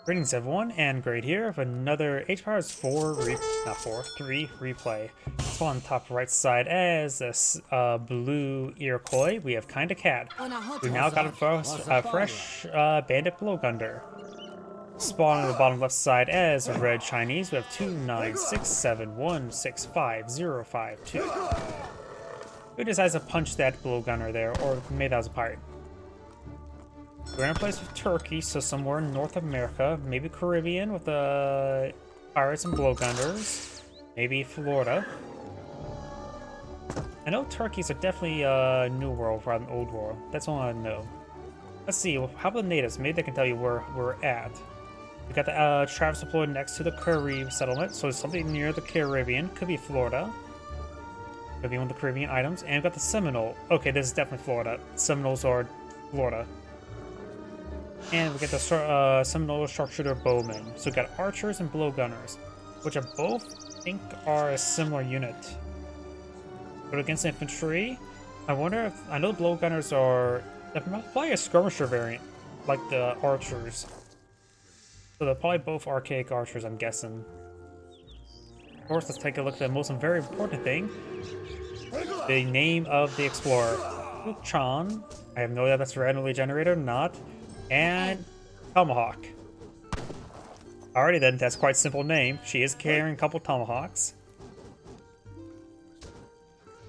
Greetings everyone, and Great here with another HPower's 3 replay. So on the top right side as this blue Iroquois, we have KindaCat. We now got a fresh bandit blowgunner. Spawn on the bottom left side as a red Chinese, we have 29671650552. Who decides to punch that blowgunner there, or maybe that was a pirate. We're in a place with Turkey, so somewhere in North America, maybe Caribbean with the pirates and blowgunners, maybe Florida. I know Turkeys are definitely New World rather than Old World. That's all I know. Let's see, how about the natives? Maybe they can tell you where we're at. We got the Travis deployed next to the Carib settlement, so it's something near the Caribbean. Could be Florida. Could be one of the Caribbean items. And we've got the Seminole. Okay, this is definitely Florida. Seminoles are Florida. And we get the Seminole Sharpshooter Bowmen. So we got archers and blowgunners, which I both think are a similar unit. But against infantry, I wonder if... I know the blowgunners are... They're probably a skirmisher variant, like the archers. So they're probably both archaic archers, I'm guessing. Of course, let's take a look at the most very important thing. The name of the explorer. Chan. I have no idea if that's randomly generated or not. And Tomahawk. Alrighty then, that's quite a simple name. She is carrying a couple tomahawks.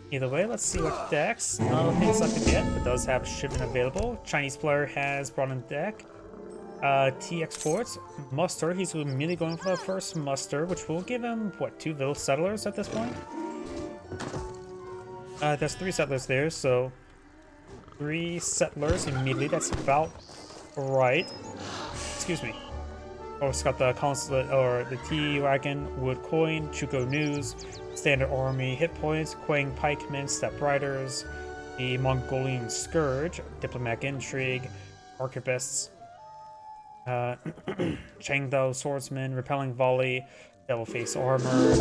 Either way, let's see what decks. None of the things I could get. It does have shipment available. Chinese player has brought in deck. T exports. Muster. He's immediately going for the first muster, which will give him, what, 2 village settlers at this point? There's 3 settlers there, so 3 settlers immediately. That's about right. Excuse me. Oh, it's got the consulate or the tea wagon, wood coin, Chuko news, standard army hit points, Quang pikemen, step riders, the Mongolian scourge, diplomatic intrigue, arquebusts, Chengdo swordsman, repelling volley, devil face armor,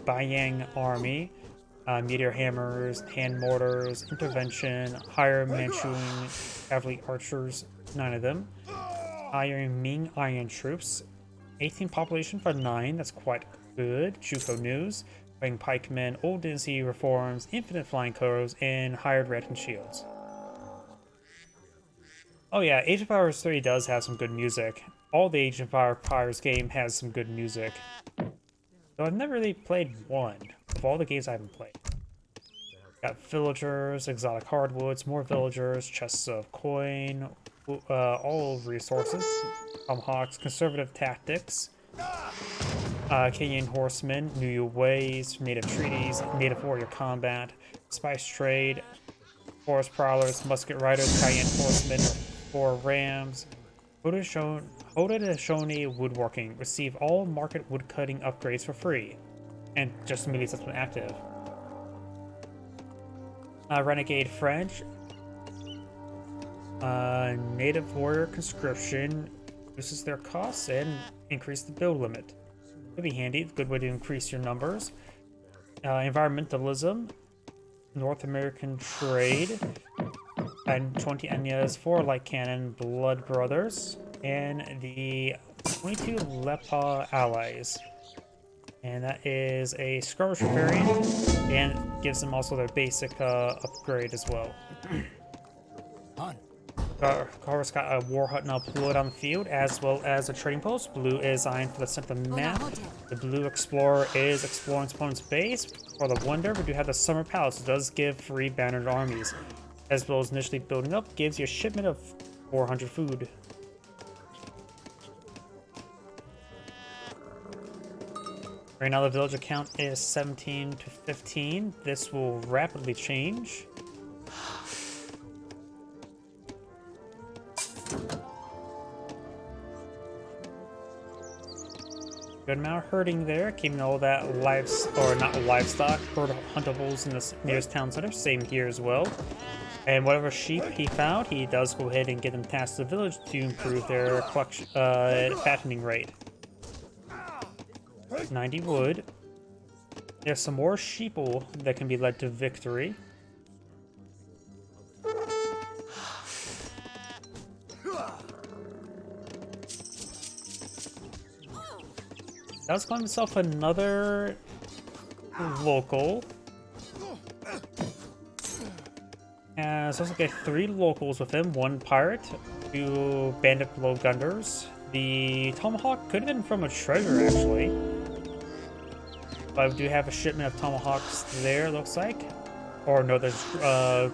Bayang army, meteor hammers, hand mortars, intervention, higher Manchurian cavalry archers, 9 of them, Iron Ming iron troops, 18 population for 9, that's quite good, Chuko news, Wing pikemen, old dynasty reforms, infinite flying colors, and hired red and shields. Oh yeah, Age of Empires 3 does have some good music. All the Age of Empires game has some good music. Though I've never really played one of all the games I haven't played. Got villagers, exotic hardwoods, more villagers, chests of coin, all resources, tomahawks, conservative tactics, Kenyan horsemen, new ways, native treaties, native warrior combat, spice trade, forest prowlers, musket riders, Cayenne horsemen, 4 rams, Haudenosaunee woodworking. Receive all market woodcutting upgrades for free. And just immediately that's been active. Renegade French. Native warrior conscription reduces their costs and increase the build limit. Could be handy, good way to increase your numbers. Environmentalism. North American trade. And 20 Enyas, 4 light cannon, blood brothers, and the 22 Lepa allies. And that is a skirmisher variant, and gives them also their basic upgrade as well. Carver's got a war hut now deployed on the field, as well as a trading post. Blue is eyeing for the center of the map. The blue explorer is exploring its opponent's base. For the wonder, we do have the summer palace. It does give free bannered armies, as well as initially building up, gives you a shipment of 400 food. Right now the villager count is 17 to 15. This will rapidly change. Good amount of herding there, keeping all that livestock, herd huntables in the nearest town center. Same here as well. And whatever sheep he found, he does go ahead and get them tasked to the village to improve their fattening rate. 90 wood. There's some more sheeple that can be led to victory. Does call himself another local. So looks like 3 locals with him, 1 pirate, 2 bandit blowgunners. The tomahawk could have been from a treasure, actually. But we do have a shipment of tomahawks there, looks like. Or no, there's a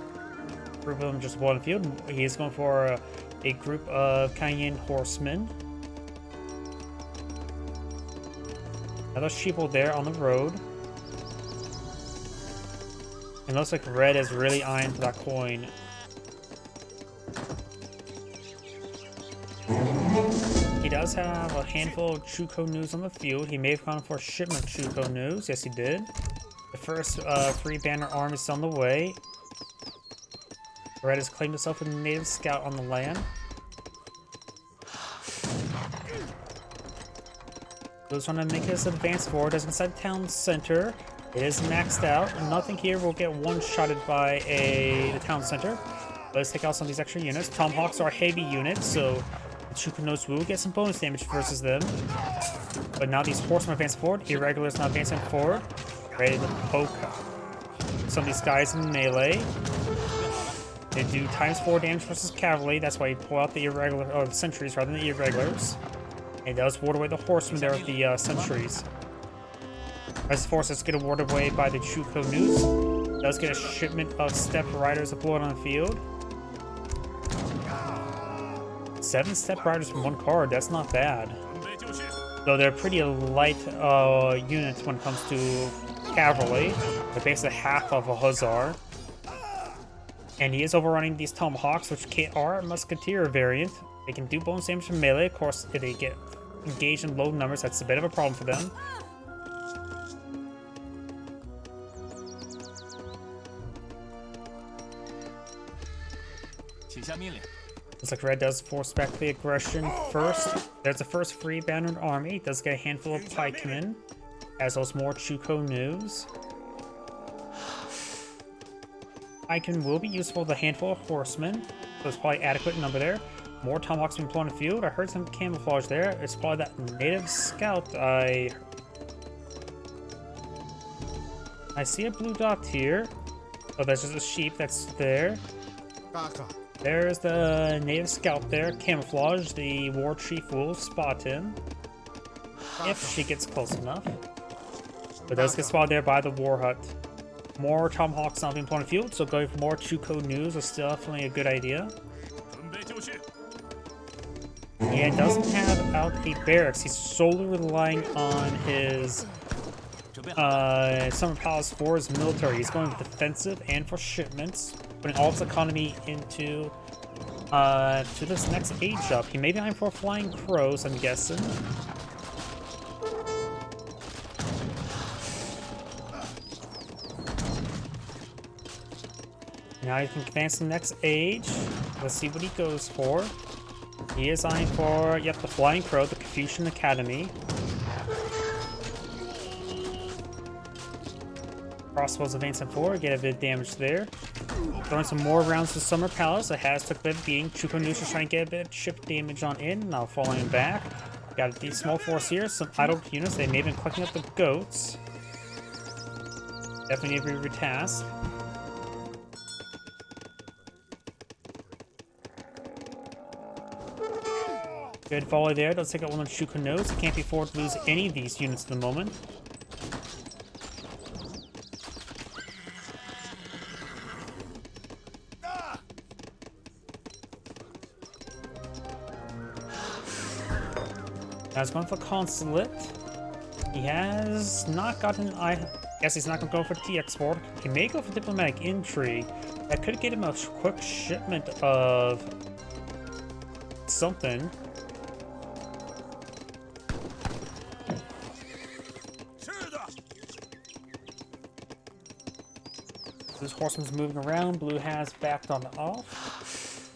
group of them just one field. He is going for a group of Cayenne horsemen. Another sheeple there on the road. It looks like Red is really eyeing for that coin. He does have a handful of Chuko news on the field. He may have gone for a shipment of Chuko news. Yes, he did. The first free banner army is on the way. Red has claimed himself a native scout on the land. Blue's trying to make his advance forward. As inside town center, it is maxed out. Nothing here will get one-shotted by the town center. Let's take out some of these extra units. Tomahawks are heavy units, so the Chukunos will get some bonus damage versus them. But now these horsemen advance forward. Irregulars now advancing forward. Ready to poke some of these guys in melee. They do ×4 damage versus cavalry. That's why you pull out the irregular, or the sentries rather than the irregulars. And it does ward away the horsemen there with the sentries. As the forces get warded away by the Chuko news, does get a shipment of step riders deployed on the field. 7 step riders from 1 card, that's not bad. Though they're pretty light units when it comes to cavalry. They're basically half of a hussar. And he is overrunning these tomahawks, which are a musketeer variant. They can do bonus damage from melee. Of course, if they get engaged in low numbers, that's a bit of a problem for them. Looks like Red does force back the aggression first. There's the first free bannered army. Does get a handful of pikemen, as well as more Chuko news. Pikemen will be useful with a handful of horsemen, so it's probably adequate number there. More tomahawks being deployed in the field. I heard some camouflage there. It's probably that native scout. I see a blue dot here. Oh, that's just a sheep that's there. There's the native scout there, camouflage. The war chief will spot him if she gets close enough. But does get spotted there by the war hut. More tomahawks not being put on the field, so going for more Chuko news is still definitely a good idea. Yeah, doesn't have out a barracks. He's solely relying on his Summer Palace for his military. He's going defensive and for shipments, putting all his economy into to this next age up. He may be eyeing for flying crows, I'm guessing. Now he can advance to the next age. Let's see what he goes for. He is eyeing for, yep, the Flying Crow, the Confucian Academy. Crossbows advancing forward, get a bit of damage there. Throwing some more rounds to Summer Palace. It has took a bit of beating. Chuko News is trying to get a bit of chip damage on in, now falling back. Got a small force here, some idle units. They may have been collecting up the goats. Definitely need to be retasked. Good volley there. Let's take out one of the Chuko nodes. Can't be afford to lose any of these units at the moment. Now he's going for Consulate. He has not gotten... I guess he's not going to go for T export. He may go for Diplomatic Intrigue. That could get him a quick shipment of something. This horseman's moving around. Blue has backed on off.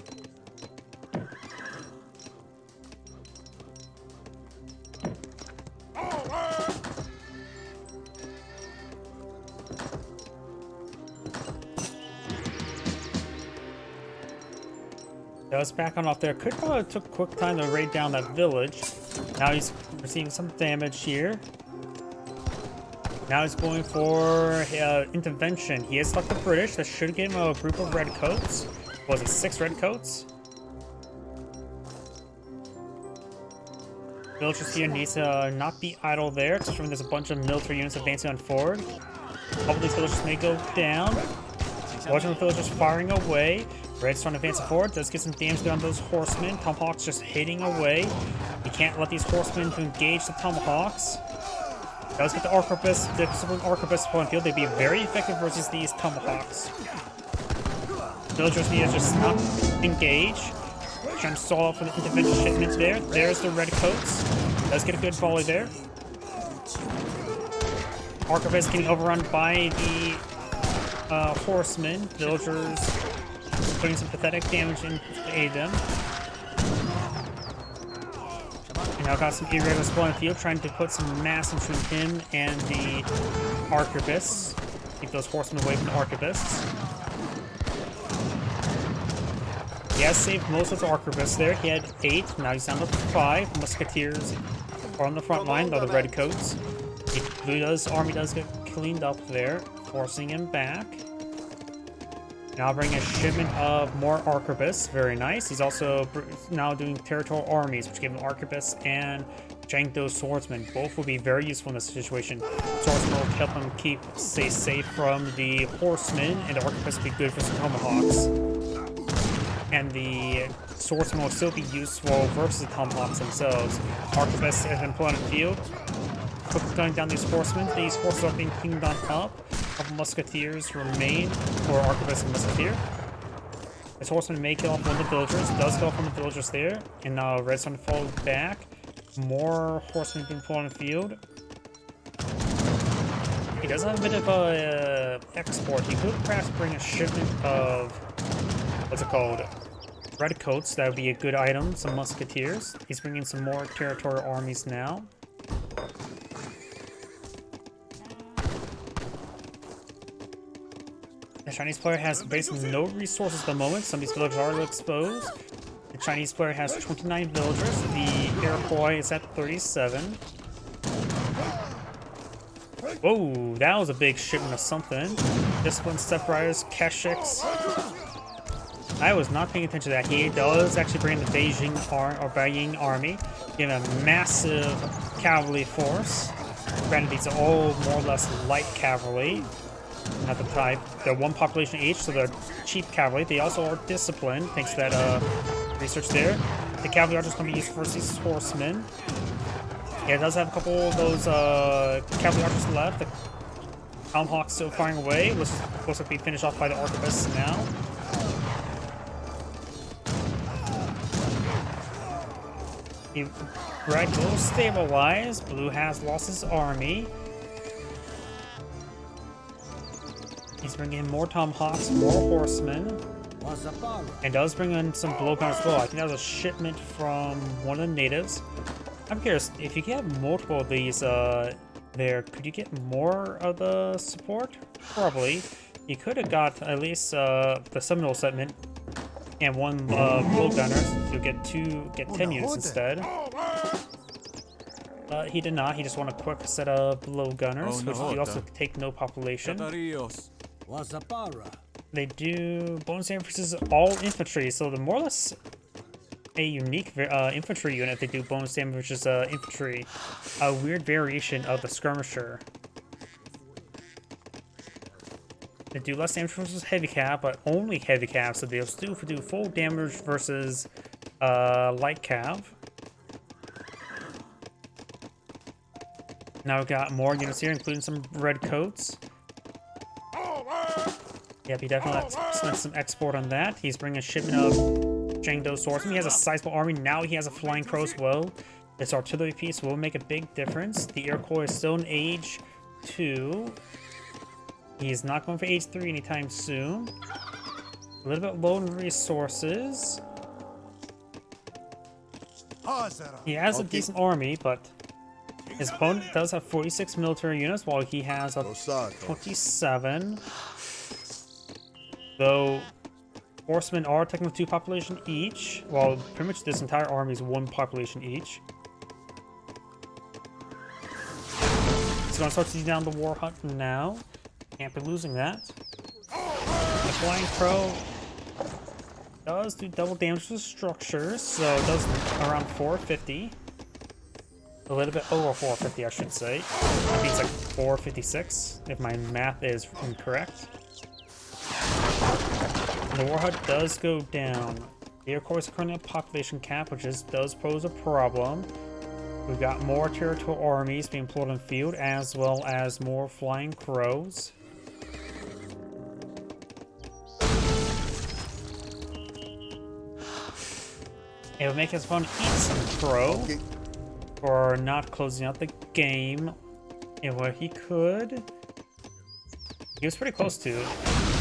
Does back on off there. Could probably took a quick time to raid down that village. Now he's receiving some damage here. Now he's going for intervention. He has selected the British. That should give him a group of redcoats. Was it 6 redcoats? Villagers here needs to not be idle there, considering there's a bunch of military units advancing on forward. All of these villagers may go down. Watching the villagers firing away. Red's trying to advance forward. Does get some damage on those horsemen. Tomahawks just hitting away. You can't let these horsemen to engage the tomahawks. Does get the arquebus, the arquebus upon field. They'd be very effective versus these tomahawks. Villagers need to just not engage. Trying to stall out for the intervention shipment there. There's the redcoats. Does get a good volley there. Arquebus getting overrun by the horsemen. Villagers putting some pathetic damage in to aid them. And now got some irregular spawning field, trying to put some mass between him and the arquebus. Keep those horsemen away from the arquebus. He has saved most of the arquebus there. He had 8, now he's down to 5. Musketeers are on the front line, by the redcoats. His army does get cleaned up there, forcing him back. Now bringing a shipment of more arquebus. Very nice. He's also now doing territorial armies, which give him arquebus and Jangdo swordsmen. Both will be very useful in this situation. Swordsmen will help him stay safe from the horsemen, and the arquebus will be good for some tomahawks. And the swordsmen will still be useful versus the tomahawks themselves. Arquebus has been put on the field. Quickly going down these horsemen. These horses are being pinged on up. A couple musketeers remain for arquebus and musketeer. This horseman may kill off one of the villagers. Does kill off one of the villagers there. And now Red's trying to fall back. More horsemen being put on the field. He does have a bit of a export. He could perhaps bring a shipment of, what's it called, redcoats. That would be a good item. Some musketeers. He's bringing some more territorial armies now. The Chinese player has basically no resources at the moment. Some of these villagers are exposed. The Chinese player has 29 villagers. The Iroquois is at 37. Whoa, that was a big shipment of something. Discipline, step riders, Keshiks. I was not paying attention to that. He does actually bring the Beijing army, giving a massive cavalry force. Granted, these are all more or less light cavalry. Not the type. They're 1 population each, so they're cheap cavalry. They also are disciplined, thanks to that research there. The cavalry are just going to be used for these horsemen. Yeah, it does have a couple of those cavalry archers left. The tomahawks still firing away. Looks like we finish off by the arquebus now. The red will stabilize. Blue has lost his army. He's bringing in more tomahawks, more horsemen, and does bring in some blowgunners as well. I think that was a shipment from one of the natives. I'm curious, if you get multiple of these there, could you get more of the support? Probably. You could have got at least the Seminole settlement and 1 blowgunner to get 10 units instead. He did not. He just won a quick set of blowgunners, which you also take no population. They do bonus damage versus all infantry, so they're more or less a unique infantry unit. They do bonus damage versus infantry, a weird variation of the skirmisher. They do less damage versus heavy cav, but only heavy cav, so they'll still do full damage versus light cav. Now we've got more units here, including some redcoats. Yep, he definitely spent some export on that. He's bringing a shipment of Jangdo swordsmen. He has a sizable army. Now he has a flying crow as well. This artillery piece will make a big difference. The Iroquois is still in age 2. He's not going for age 3 anytime soon. A little bit low in resources. He has a decent army, but his opponent does have 46 military units, while he has a 27. Though horsemen are technically 2 population each, while pretty much this entire army is 1 population each. gonna start taking down the War Hunt now. Can't be losing that. The Flying Crow does do double damage to the structures, so it does around 450. A little bit over 450, I should say. I think it's like 456, if my math is incorrect. And the War Hunt does go down. The Iroquois is currently a population cap, which does pose a problem. We've got more territorial armies being employed in the field, as well as more flying crows. It would make us fun to eat some crow for not closing out the game. And what he could, he was pretty close to.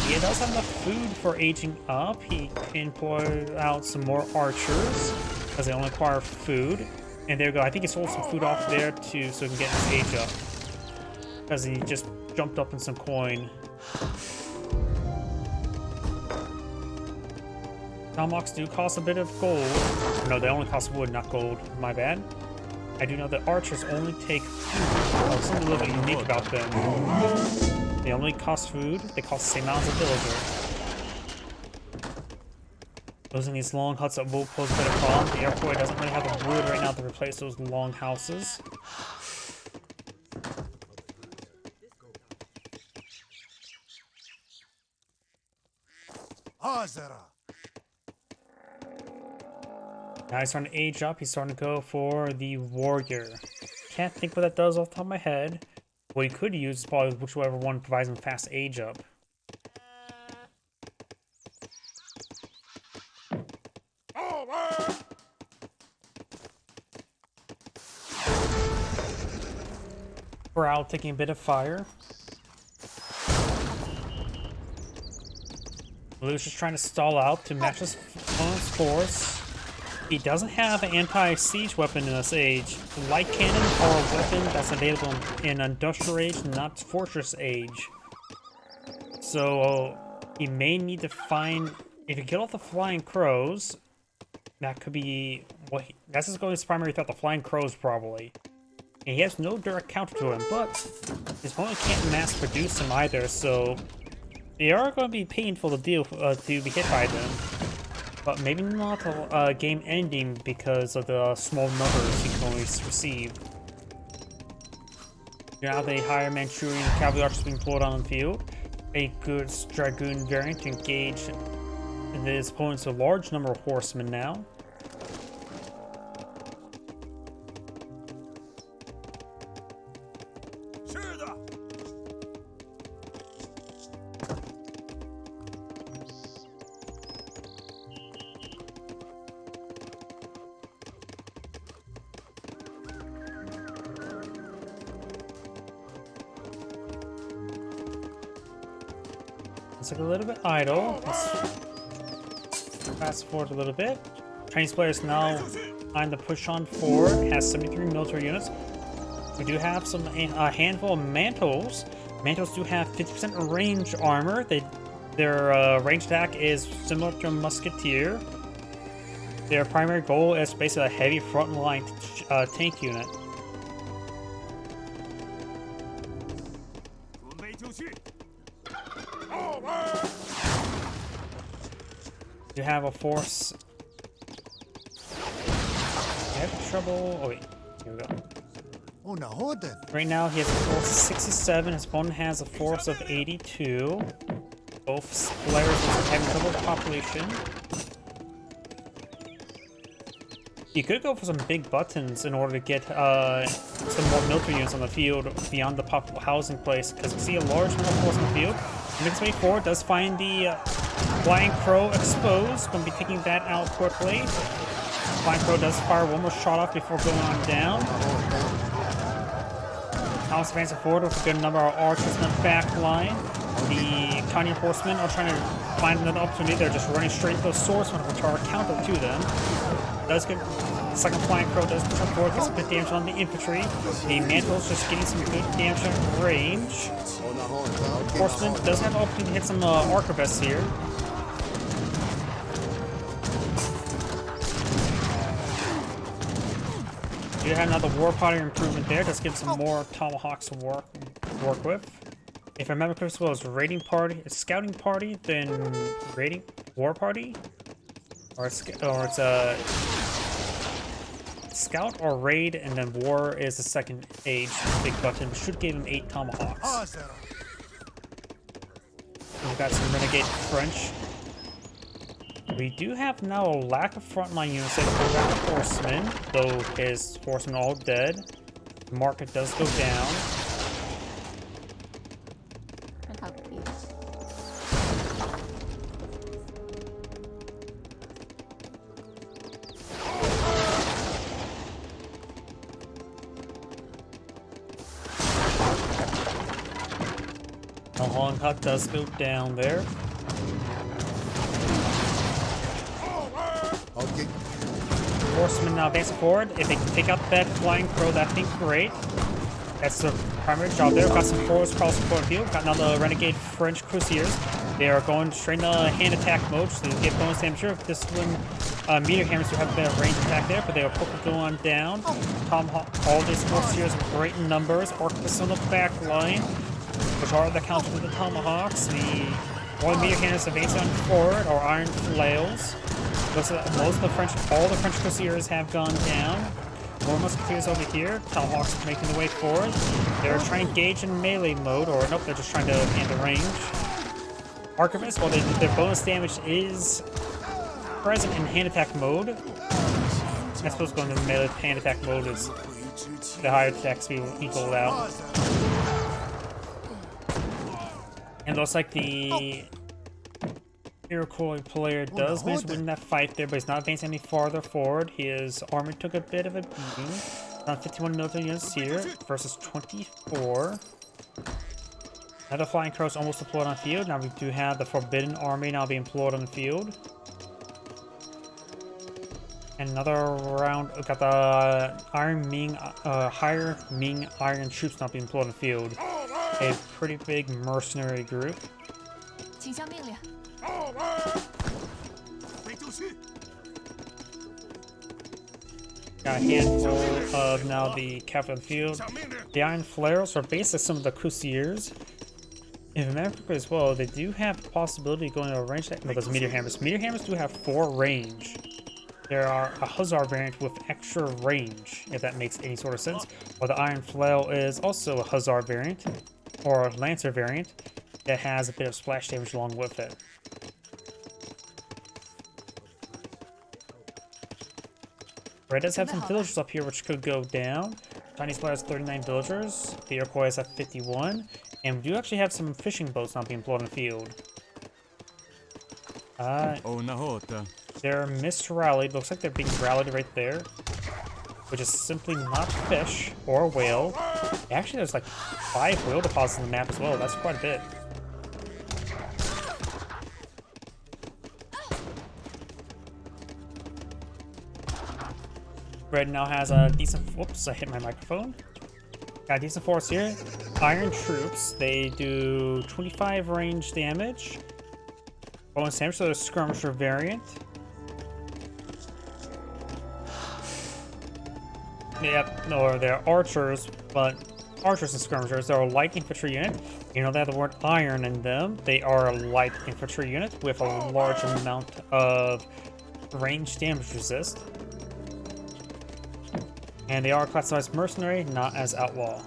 He does have enough food for aging up. He can employ out some more archers because they only require food. And there you go. I think he sold some food off there too, so he can get his age up. Because he just jumped up in some coin. Tomahawks do cost a bit of gold. No, they only cost wood, not gold. My bad. I do know that archers only take food. Oh, something a little bit unique about them. They only cost food. They cost the same amount as a villager. Losing these long huts that will pose a bit of problem. The Iroquois doesn't really have the wood right now to replace those long houses. Now he's starting to age up. He's starting to go for the warrior. Can't think what that does off the top of my head. What he could use is probably whichever one provides him fast age up. Prowl taking a bit of fire. Blue's just trying to stall out to match his opponent's force. He doesn't have an anti-siege weapon in this age. Light cannon are a weapon that's available in Industrial Age, not Fortress Age. So he may need to find, if you get off the flying crows, that could be what that's his going to primary threat, the flying crows probably. And he has no direct counter to him, but his opponent can't mass produce him either, so they are going to be painful to deal to be hit by them. But maybe not a game ending because of the small numbers he can only receive. You have a higher Manchurian cavalry archers being employed on the field. A good dragoon variant to engage his opponents a large number of horsemen now. It's like a little bit idle. Let's fast forward a little bit. Chinese players now on the push on forward. Has 73 military units. We do have some a handful of mantles. Mantles do have 50% range armor. Their range attack is similar to a musketeer. Their primary goal is basically a heavy frontline tank unit. You have a force. I have trouble. Oh wait, here we go. Right now he has a force of 67. His opponent has a force of 82. Both players are having trouble with population. You could go for some big buttons in order to get some more military units on the field beyond the housing place, because you see a large number of force in the field. Mix way forward does find the Flying Crow exposed. Going to be taking that out quickly. Flying Crow does fire one more shot off before going on down. Thomas advances forward with a good number of archers in the back line. The Kanyan horsemen are trying to find another opportunity. They're just running straight to those swordsmen, which are a counter to them. Does get the second Flying Crow does push up forward, gets some good damage on the infantry. The Mantle's just getting some good damage at range. Horseman does have an opportunity to hit some arquebuses here. You have another war party improvement there. Just give some more tomahawks to work with. If I remember correctly, it was raiding party, a scouting party, then raiding war party, or it's a scout or raid, and then war is the second age big button. Should give him 8 tomahawks. We've got some renegade French. We do have now a lack of frontline units. We've got the horsemen, though his horsemen are all dead. The market does go down. The long hut does go down there. Okay. Horsemen now advancing forward. If they can take out that flying crow, that'd be great. That's the primary job there. Got some force across the point of view. Got another renegade French cruisers. They are going straight into hand attack mode, so they get bonus damage here. This one, meteor hammers do have a bit of range attack there, but they are quickly going down. Tomahawk, all these forces are great in numbers. Orcus on the back line, which are the counter to the tomahawks. The one meteor hammers advancing on forward are iron flails. Most of the French, all the French cruisers have gone down. More musketeers over here. Tomahawks making the way forward. They're trying to engage in melee mode, or nope, they're just trying to hand the range. Archivists, while their bonus damage is present in hand attack mode, I suppose going to melee hand attack mode is the higher attack speed will equal out. And it looks like the Iroquois player does manage to win that fight there, but he's not advancing any farther forward. His army took a bit of a beating. Around 51 military units here versus 24. Another flying crow's almost deployed on the field. Now we do have the Forbidden Army now being deployed on the field. And another round, we got the higher Ming Iron troops now being deployed on the field. A pretty big mercenary group. Got a handful of now the cavalry on the field. The Iron Flares are basically some of the Cuirassiers. In America as well, they do have the possibility of going to a range attack. No, those meteor hammers. Meteor hammers do have 4 range. There are a Hussar variant with extra range, if that makes any sort of sense. While the Iron Flail is also a Hussar variant, or a Lancer variant, that has a bit of splash damage along with it. Red does have some villagers up here which could go down. Chinese player has 39 villagers. The Iroquois is at 51. And we do actually have some fishing boats not being deployed on the field. They're misrallied. Looks like they're being rallied right there. Which is simply not fish or whale. Actually, there's like 5 whale deposits on the map as well. That's quite a bit. Red now has a decent... Whoops, I hit my microphone. Got a decent force here. Iron troops. They do 25 range damage. Bonus damage, so they're skirmisher variant. Yep, no, they're archers, but archers and skirmishers. They're a light infantry unit. You know they have the word iron in them. They are a light infantry unit with a large amount of range damage resist. And they are classified as mercenary, not as outlaw.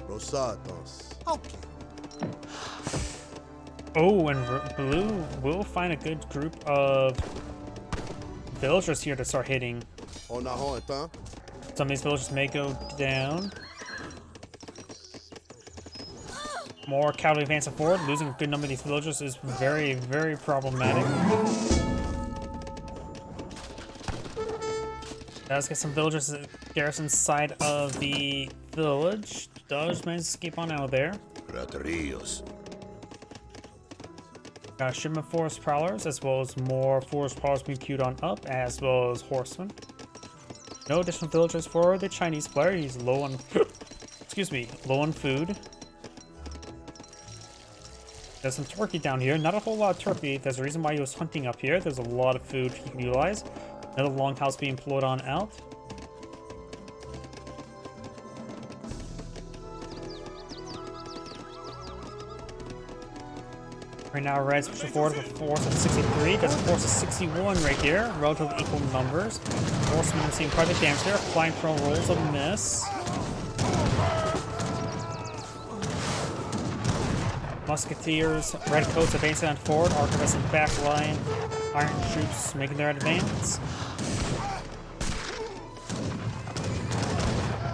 Rosados. Okay. Oh, and blue will find a good group of villagers here to start hitting. Some of these villagers may go down. More cavalry advancing forward. Losing a good number of these villagers is very, very problematic. Does get some villagers at the garrison side of the village. Does manage to escape on out of there. Got shipment forest prowlers, as well as more forest prowlers being queued on up, as well as horsemen. No additional villagers for the Chinese player. He's low on, excuse me, low on food. There's some turkey down here. Not a whole lot of turkey. There's a reason why he was hunting up here. There's a lot of food he can utilize. Another longhouse being pulled on out. Right now, Red's pushing forward with a force of 63. That's a force of 61 right here. Relatively equal numbers. Horsemen are seeing quite a bit of damage there. Flying throw rolls a miss. Musketeers, Redcoats advancing on forward. Arquebuss in back line. Iron troops making their advance.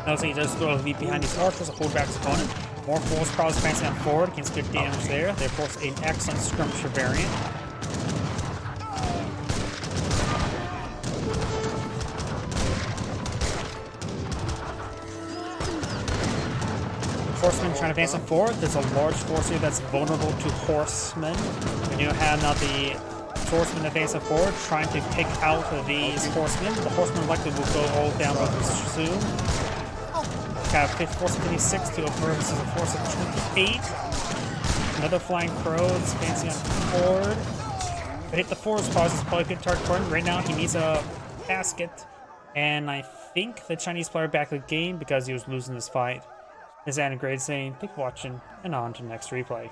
Notice he does throw a leap behind these archers to hold back his opponent. More force prowess advancing on forward against good damage there. They're, of course, an excellent skirmisher variant. Horsemen trying to advance on forward. There's a large force here that's vulnerable to horsemen. We do have now the swordsmen advancing forward, trying to pick out these horsemen. The horsemen likely will go all down soon. Got a force of 56 to a versus a force of 28. Another flying crow that's advancing on forward. But hit the force pause is probably a good target for him. Right now he needs a basket. And I think the Chinese player back the game because he was losing this fight. This is Anna Grade saying, thanks for watching, and on to the next replay.